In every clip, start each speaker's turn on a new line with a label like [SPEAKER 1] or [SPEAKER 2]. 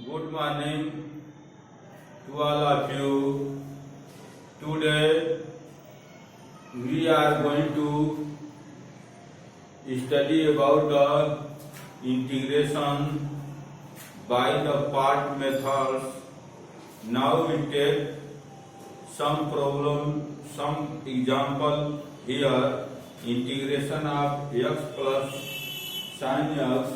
[SPEAKER 1] Good morning to all of you. Today we are going to study about the integration by the part methods. Now we take some example here. Integration of x plus sin x.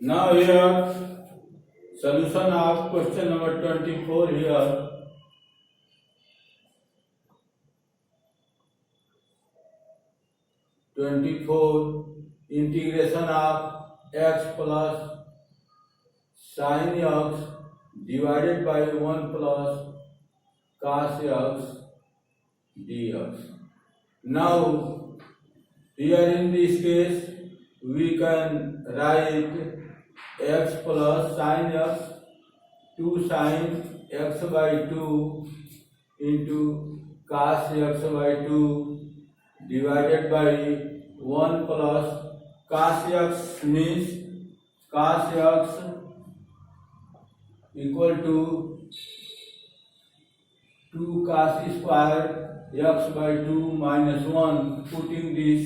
[SPEAKER 1] Now here solution of question number 24 here. Integration of x plus sin x divided by 1 plus cos x dx. Now here in this case we can write x plus sin x 2 sin x by 2 into cos x by 2 divided by 1 plus cos x means cos x equal to 2 cos square x by 2 minus 1. Putting this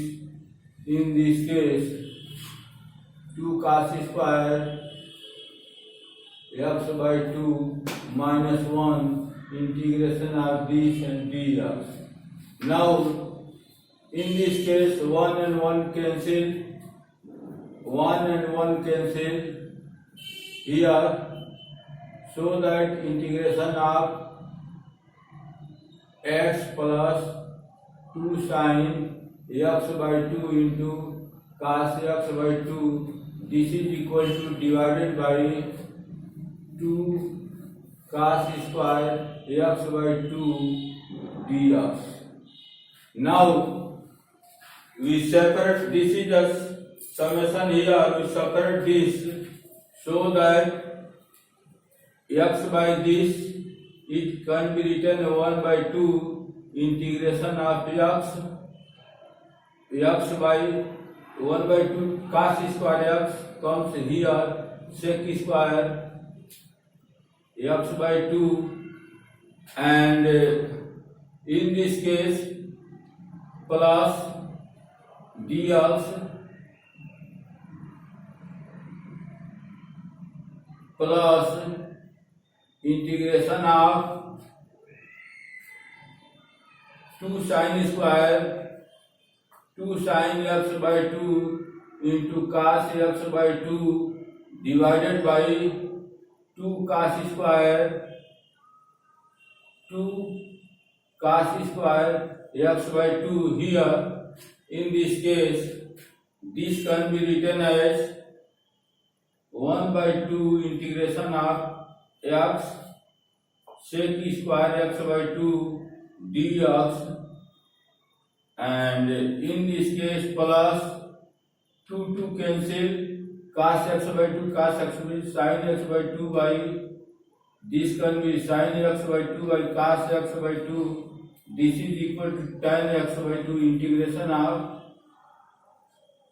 [SPEAKER 1] in this case 2 cos square x by 2 minus 1 integration of this and dx. Now in this case 1 and 1 cancel, 1 and 1 cancel here, so that integration of x plus 2 sin x by 2 into cos x by 2, this is equal to divided by 2 cos square x by 2 dx. Now we separate, this is a summation here, we separate this so that x by this, it can be written 1 by 2 integration of x by 1 by 2 cos square x comes here, sec square x by 2, and in this case plus dx plus integration of 2 sin square 2 sin x by 2 into cos x by 2 divided by 2 cos square 2 cos square x by 2 here. In this case, this can be written as 1 by 2 integration of x sec square x by 2 dx, and in this case plus 2 cancel, cos x by 2 cos x by sin x by 2 by, this can be sin x by 2 by cos x by 2. This is equal to tan x by 2 integration of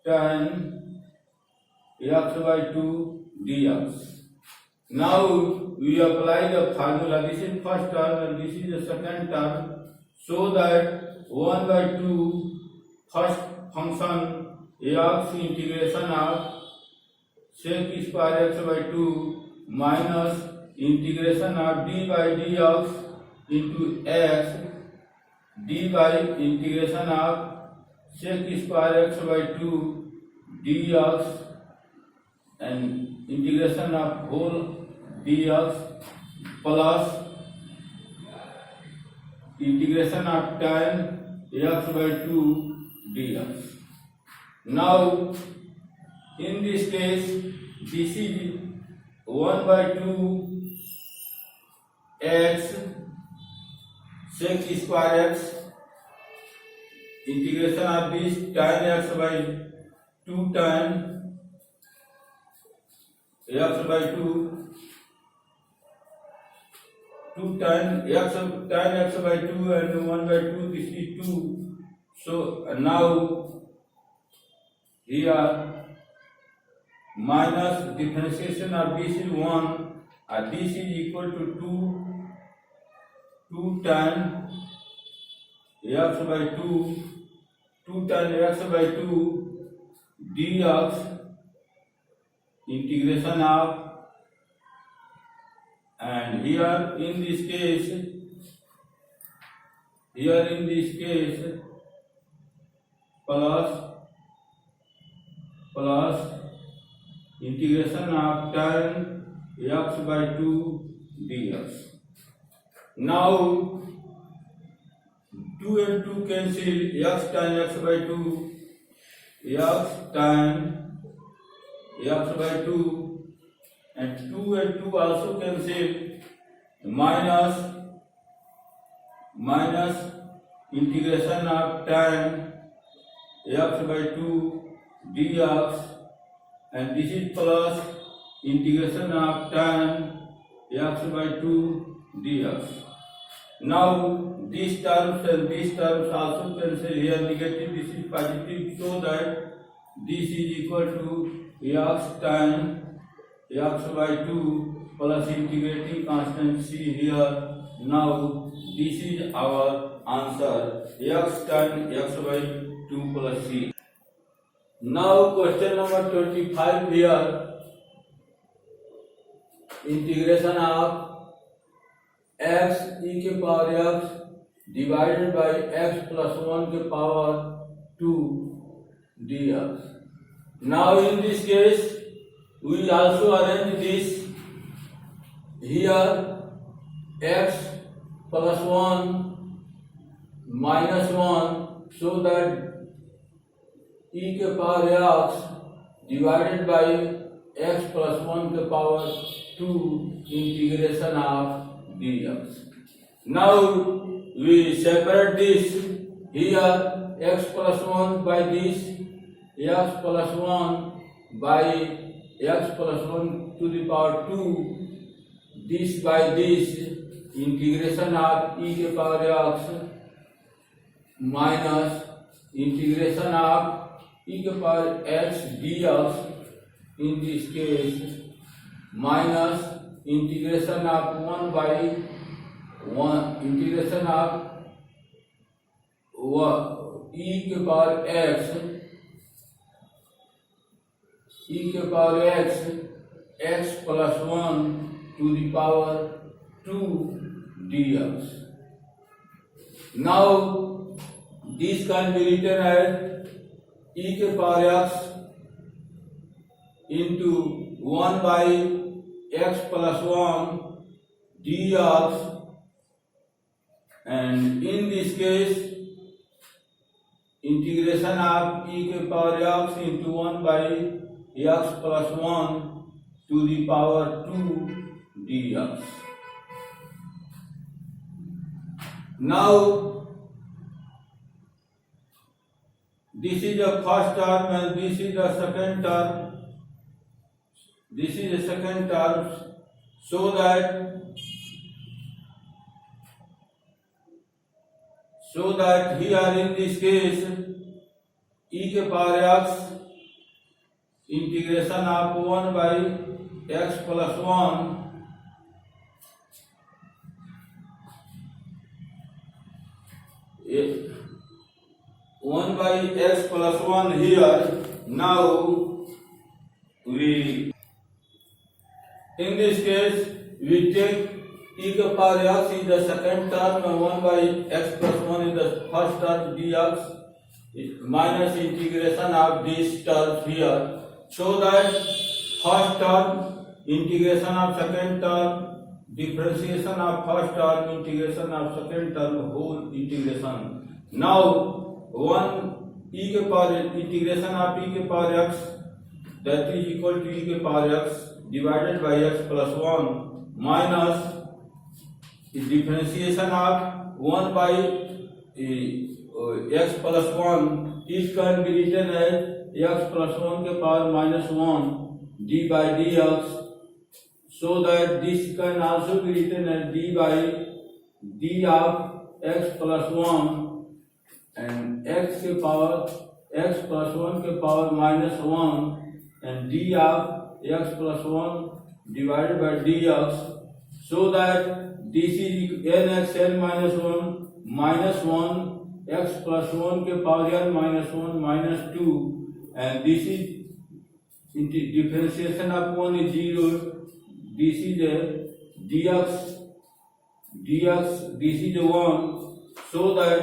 [SPEAKER 1] tan x by 2 dx. Now we apply the formula. This is first term and this is the second term, so that 1 by 2 first function x integration of sec square x by 2 minus integration of d by dx into x d by integration of sec square x by 2 dx and integration of whole dx plus integration of tan x by 2 dx. Now in this case this is 1 by 2 x sec square x integration of this tan x by 2 tan x by 2 tan x by 2 and 1 by 2, this is 2. So now here minus differentiation of this is 1 and this is equal to 2 tan x by 2 tan x by 2 dx integration of, and here in this case plus integration of tan x by 2 dx. Now 2 and 2 cancel, x tan x by 2, x tan x by 2, and 2 and 2 also cancel, minus integration of tan x by 2 dx, and this is plus integration of tan x by 2 dx. Now these terms and these terms also cancel, here negative, this is positive, so that this is equal to x tan x by 2 plus integrating constant c here. Now this is our answer, x tan x by 2 plus c. Now question number 25 here, integration of x e के power x divided by x plus 1 के power 2 dx. Now in this case we also arrange this here, x plus 1 minus 1, so that e के power x divided by x plus 1 के power 2 integration of dx. Now we separate this here, x plus 1 by this, x plus 1 by x plus 1 to the power 2, this by this, integration of e के power x minus integration of e के power x dx, in this case minus integration of 1 by 1, integration of e के power x x plus 1 to the power 2 dx. Now this can be written as e के power x into 1 by x plus 1 dx, and in this case integration of e के power x into 1 by x plus 1 to the power 2 dx. Now this is the first term and this is the second term. This is the second term, so that here in this case e के power x integration of 1 by x plus 1 1 by x plus 1 here. Now we, in this case we take e के power x is the second term and 1 by x plus 1 is the first term dx, minus integration of these terms here, so that first term integration of second term, differentiation of first term, integration of second term, whole integration. Now 1 e के power integration of e के power x, that is equal to e के power x divided by x plus 1 minus differentiation of 1 by x plus 1, it can be written as x plus 1 के power minus 1 d by dx so that this can also be written as d by d of x plus 1 and x plus 1 के power minus 1 and d of x plus 1 divided by dx, so that this is nxn minus 1 x plus 1 के power n minus 1 minus 2 and this is differentiation of 1 is 0, this is a dx, this is a 1, so that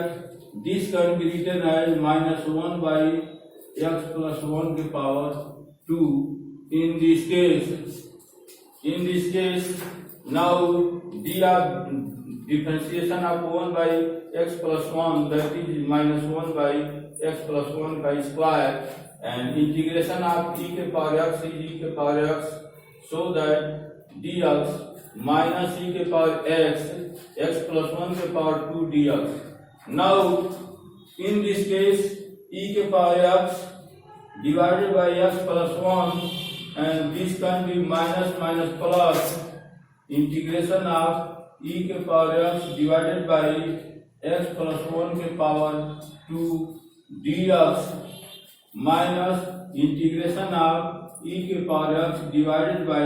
[SPEAKER 1] this can be written as minus 1 by x plus 1 के power 2. In this case, now d of differentiation of 1 by x plus 1, that is minus 1 by x plus 1 by square, and integration of e के power x is e के power x, so that dx minus e के power x plus 1 के power 2 dx. Now in this case, e के power x divided by x plus 1 and this can be minus plus integration of e के power x divided by x plus 1 के power 2 dx minus integration of e के power x divided by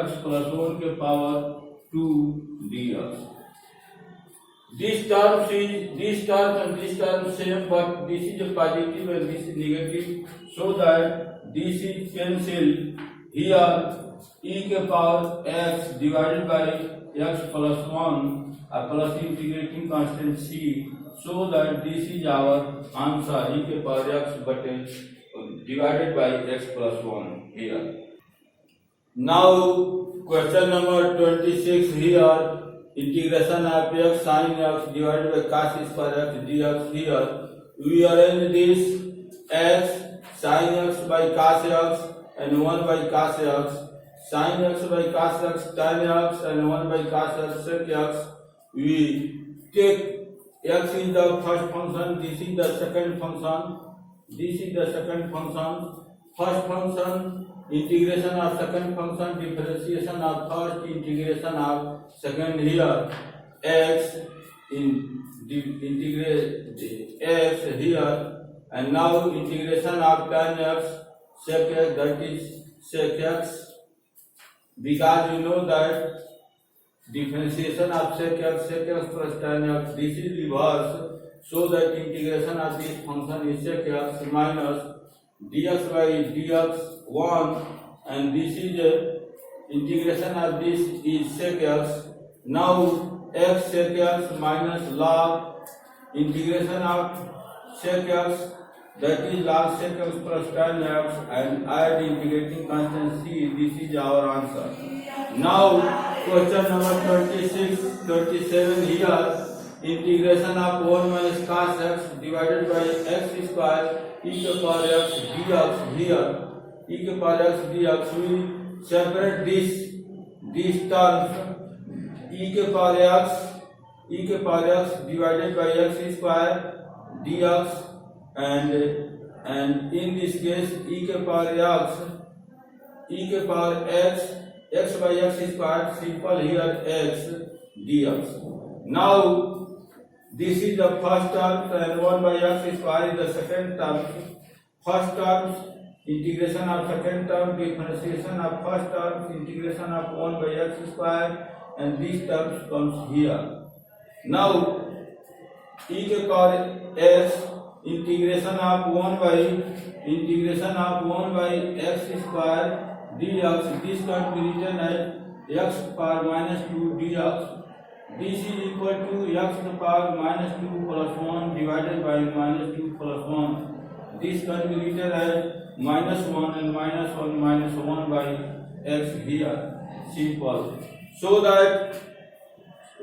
[SPEAKER 1] x plus 1 के power 2 dx. This term and this term same, but this is a positive and this is negative, so that this is cancelled. Here e के power x divided by x plus 1 plus integrating constant c, so that this is our answer, e के power x but divided by x plus 1 here. Now question number 26 here. Integration of x sin x divided by cos square x dx. Here we arrange this x sin x by cos x and 1 by cos x, sin x by cos x tan x and 1 by cos x sec x. We take x is the first function, this is the second function, this is the second function. First function integration of second function, differentiation of first, integration of second. Here x integrate x here, and now integration of tan x sec x, that is sec x, because you know that differentiation of sec x plus tan x, this is reverse, so that integration of this function is sec x minus dx by dx 1, and this is integration of this is sec x. Now x sec x minus log integration of sec x, that is log sec x plus tan x, and add integrating constant c. This is our answer. Now question number 27 here. Integration of 1 minus cos x divided by x square e के power x dx. Here e के power x dx, we separate these terms, e के power x divided by x square dx, and in this case e के power x by x square, simple here x dx. Now this is the first term and 1 by x square is the second term. First term integration of second term, differentiation of first term, integration of 1 by x square, and these terms comes here. Now e के power x integration of 1 by x square dx, this can be written as x power minus 2 dx. This is equal to x to the power minus 2 plus 1 divided by minus 2 plus 1. This can be written as minus 1 and minus 1 by x here. Simple. So that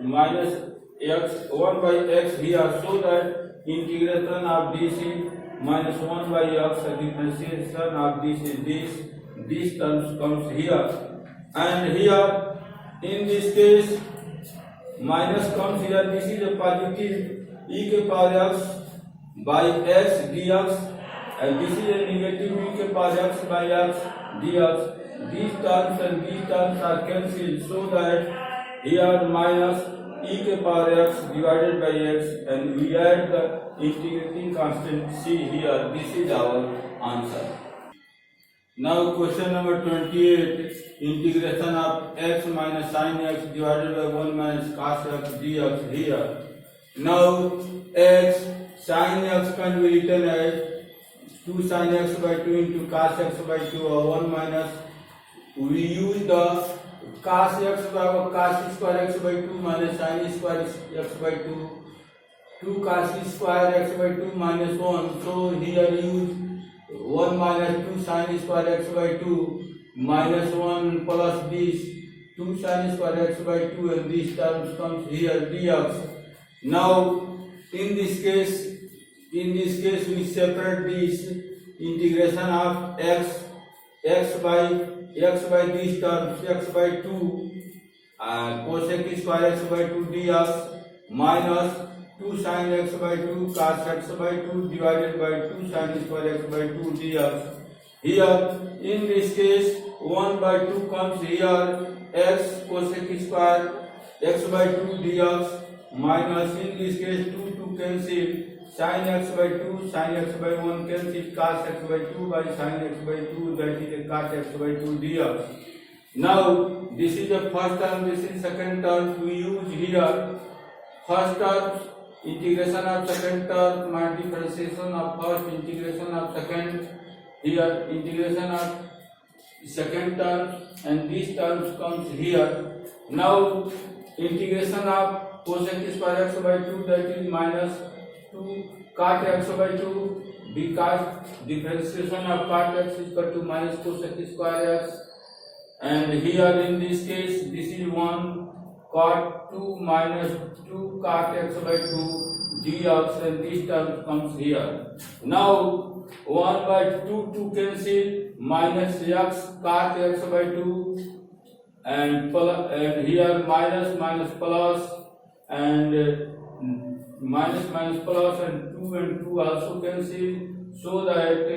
[SPEAKER 1] minus x 1 by x here, so that integration of this is minus 1 by x, differentiation of this is this terms comes here, and here in this case minus comes here. This is a positive e के power x by x dx, and this is a negative e के power x by x dx, these terms and these terms are cancelled, so that here minus e के power x divided by x, and we add the integrating constant c here. This is our answer. Now question number 28, integration of x minus sin x divided by 1 minus cos x dx here. Now x sin x can be written as 2 sin x by 2 into cos x by 2, or 1 minus, we use the cos x by cos square x by 2 minus sin square x by 2, 2 cos square x by 2 minus 1. So here use 1 minus 2 sin square x by 2 minus 1 plus this 2 sin square x by 2, and this terms comes here dx. Now in this case we separate this integration of x by these terms x by 2 cosec square x by 2 dx minus 2 sin x by 2 cos x by 2 divided by 2 sin square x by 2 dx. Here in this case 1 by 2 comes here, x cosec square x by 2 dx minus, in this case 2 cancel, sin x by 2 sin x by 1 cancel, cos x by 2 by sin x by 2, that is a cos x by 2 dx. Now this is the first term, this is second term. We use here first term integration of second term minus differentiation of first, integration of second, here integration of second term, and these terms comes here. Now integration of cosec square x by 2, that is minus 2 cot x by 2, because differentiation of cot x is equal to minus cosec square x, and here in this case this is 1 cot 2 minus 2 cot x by 2 dx, and this term comes here. Now 1 by 2 cancel, minus x cot x by 2, and here minus plus, and minus plus, and 2 also cancel, so that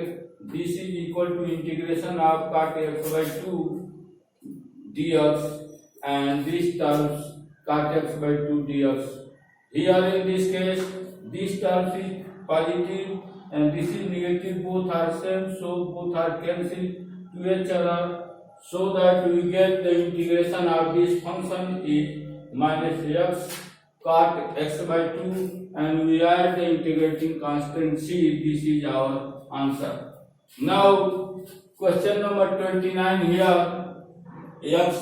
[SPEAKER 1] this is equal to integration of cot x by 2 dx, and this terms cot x by 2 dx. Here in this case this terms is positive and this is negative, both are same, so both are cancelled to each other, so that we get the integration of this function is minus x cot x by 2, and we add the integrating constant c. This is our answer. Now question number 29 here, x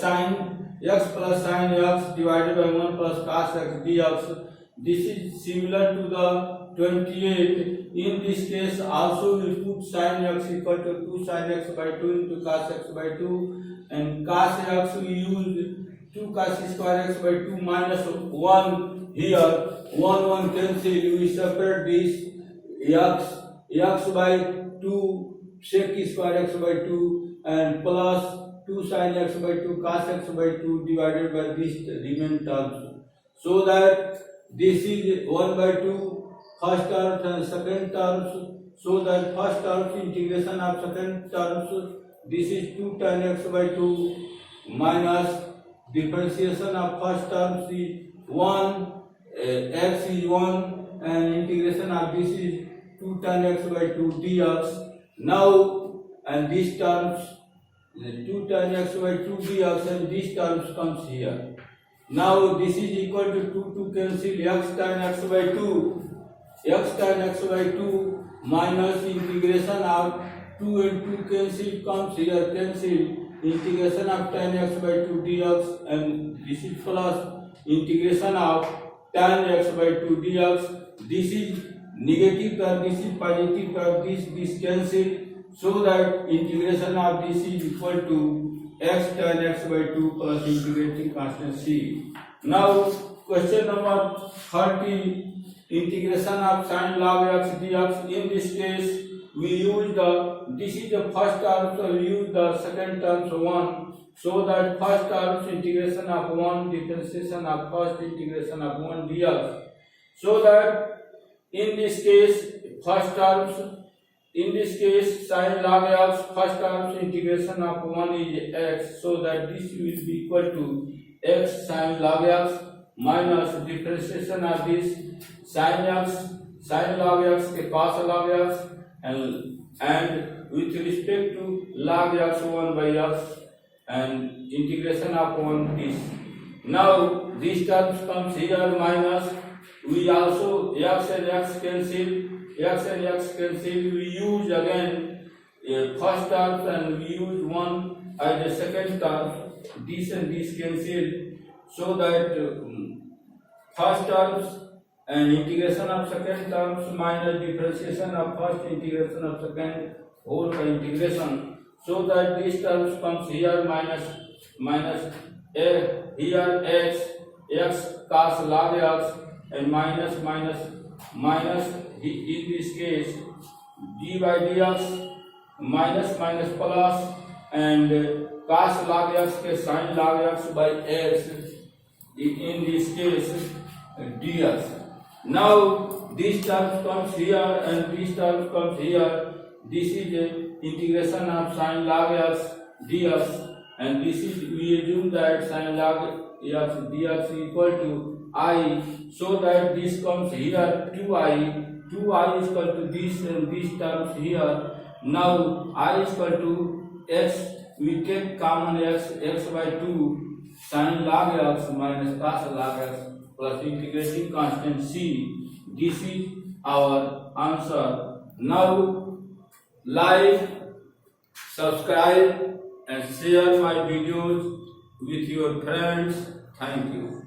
[SPEAKER 1] plus sin x divided by 1 plus cos x dx. This is similar to the 28. In this case also we put sin x equal to 2 sin x by 2 into cos x by 2, and cos x we use 2 cos square x by 2 minus 1, here 1 cancel, we separate this x by 2 sec square x by 2 and plus 2 sin x by 2 cos x by 2 divided by this remaining terms, so that this is 1 by 2 first terms and second terms, so that first terms integration of second terms, this is 2 tan x by 2 minus differentiation of first terms is 1, x is 1, and integration of this is 2 tan x by 2 dx. Now and these terms 2 tan x by 2 dx, and these terms comes here. Now this is equal to 2 cancel, x tan x by 2 minus integration of 2 and 2 cancel comes here, cancel, integration of tan x by 2 dx, and this is plus integration of tan x by 2 dx. This is negative term, this is positive term, this cancel, so that integration of this is equal to x tan x by 2 plus integrating constant c. Now question number 30, integration of sin log x dx. In this case we use this is the first term, so we use the second term, so 1, so that first term integration of 1, differentiation of first, integration of 1 dx, so that in this case first terms in this case sin log x first term's integration of 1 is x, so that this will be equal to x sin log x minus differentiation of this sin log x के cos log x and with respect to log x 1 by x and integration of 1 this. Now this terms comes here minus, we also x and x cancel, we use again first terms and we use 1 as the second term, this and this cancel, so that first terms and integration of second terms minus differentiation of first, integration of second, whole by integration, so that this terms comes here minus here x cos log x and minus in this case d by dx minus plus and cos log x के sin log x by x in this case dx. Now this term comes here and this term comes here. This is the integration of sin log x dx, and this is, we assume that sin log x dx equal to I, so that this comes here 2i is equal to this and this terms here. Now I is equal to x, we take common x by 2 sin log x minus cos log x plus integrating constant c. This is our answer. Now like, subscribe and share my videos with your friends. Thank you.